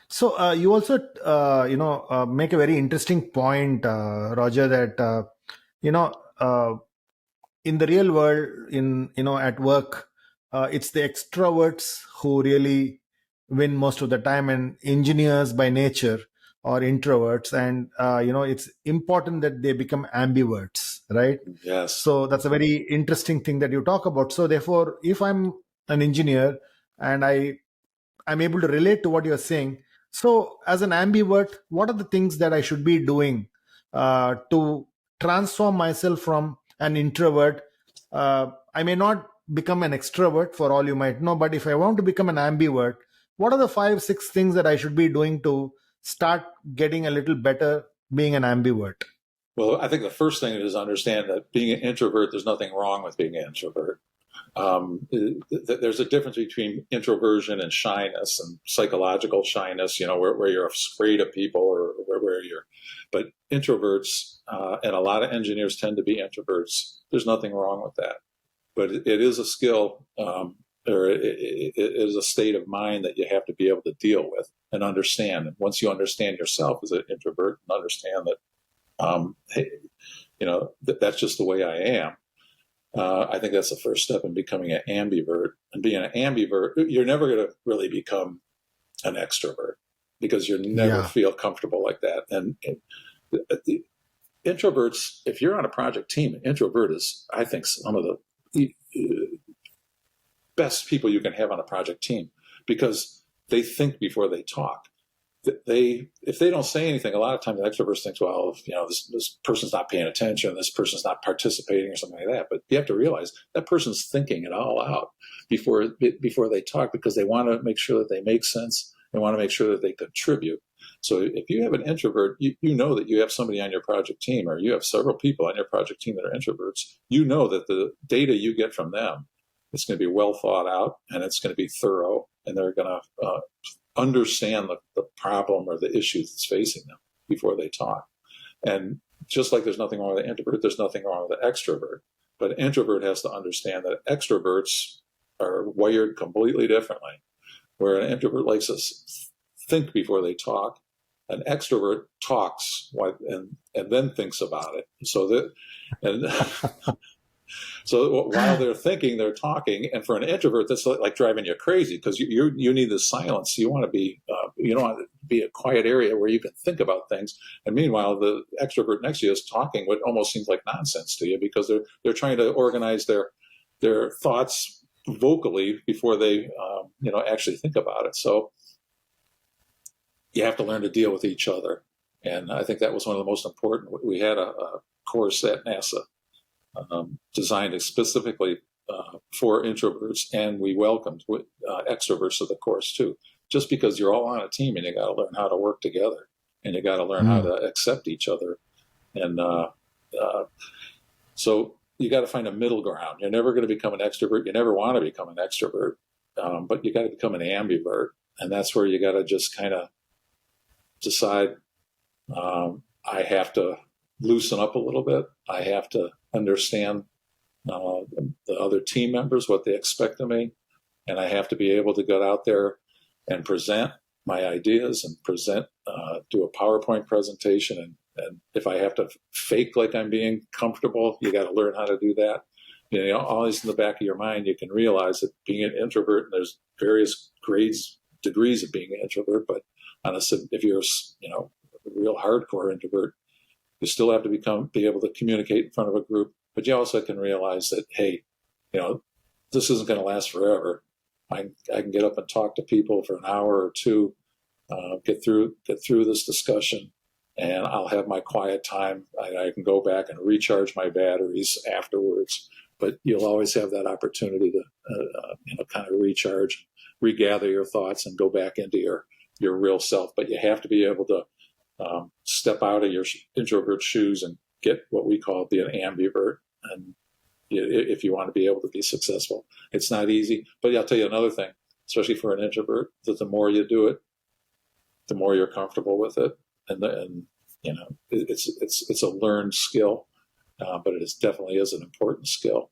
So you also, make a very interesting point, Roger, that you know, in the real world, at work, it's the extroverts who really win most of the time, and engineers by nature are introverts, and it's important that they become ambiverts, right? Yes. So that's a very interesting thing that you talk about. So therefore, if I'm an engineer and I'm able to relate to what you're saying. So, as an ambivert, what are the things that I should be doing to transform myself from an introvert? I may not become an extrovert for all you might know, but if I want to become an ambivert, what are the 5, 6 things that I should be doing to start getting a little better being an ambivert? Well, I think the first thing is understand that being an introvert, there's nothing wrong with being an introvert. There's a difference between introversion and shyness and psychological shyness, where you're afraid of people or where you're, but introverts, and a lot of engineers tend to be introverts. There's nothing wrong with that, but it is a skill, or it is a state of mind that you have to be able to deal with and understand. And once you understand yourself as an introvert and understand that, hey, that's just the way I am. I think that's the first step in becoming an ambivert. And being an ambivert, you're never going to really become an extrovert because you never feel comfortable like that. And the introverts, if you're on a project team, an introvert is, I think, some of the best people you can have on a project team because they think before they talk. If they don't say anything, a lot of times the extroverts think, well, this person's not paying attention, this person's not participating or something like that. But you have to realize that person's thinking it all out before they talk because they want to make sure that they make sense. They want to make sure that they contribute. So if you have an introvert, you know that you have somebody on your project team or you have several people on your project team that are introverts. You know that the data you get from them is going to be well thought out and it's going to be thorough and they're going to understand the problem or the issue that's facing them before they talk. And just like there's nothing wrong with an introvert, there's nothing wrong with an extrovert. But an introvert has to understand that extroverts are wired completely differently. Where an introvert likes to think before they talk, an extrovert talks and then thinks about it. So while they're thinking, they're talking, and for an introvert, that's like driving you crazy because you need the silence. You want to be you don't want to be a quiet area where you can think about things. And meanwhile, the extrovert next to you is talking what almost seems like nonsense to you because they're trying to organize their thoughts vocally before they actually think about it. So you have to learn to deal with each other, and I think that was one of the most important. We had a course at NASA. Designed specifically for introverts, and we welcomed extroverts to the course too. Just because you're all on a team, and you got to learn how to work together, and you got to learn how to accept each other, and so you got to find a middle ground. You're never going to become an extrovert. You never want to become an extrovert, but you got to become an ambivert, and that's where you got to just kind of decide. I have to loosen up a little bit. I have to understand the other team members, what they expect of me, and I have to be able to get out there and present my ideas and do a PowerPoint presentation. And if I have to fake like I'm being comfortable, you got to learn how to do that. Always in the back of your mind, you can realize that being an introvert, and there's various degrees of being an introvert, but if you're a real hardcore introvert, you still have to be able to communicate in front of a group, but you also can realize that, hey, this isn't going to last forever. I can get up and talk to people for an hour or two, get through this discussion, and I'll have my quiet time. I can go back and recharge my batteries afterwards, but you'll always have that opportunity to kind of recharge, regather your thoughts, and go back into your real self. But you have to be able to step out of your introvert shoes and get what we call be an ambivert. And if you want to be able to be successful, it's not easy. But I'll tell you another thing, especially for an introvert, that the more you do it, the more you're comfortable with it. And it's a learned skill, but it definitely is an important skill.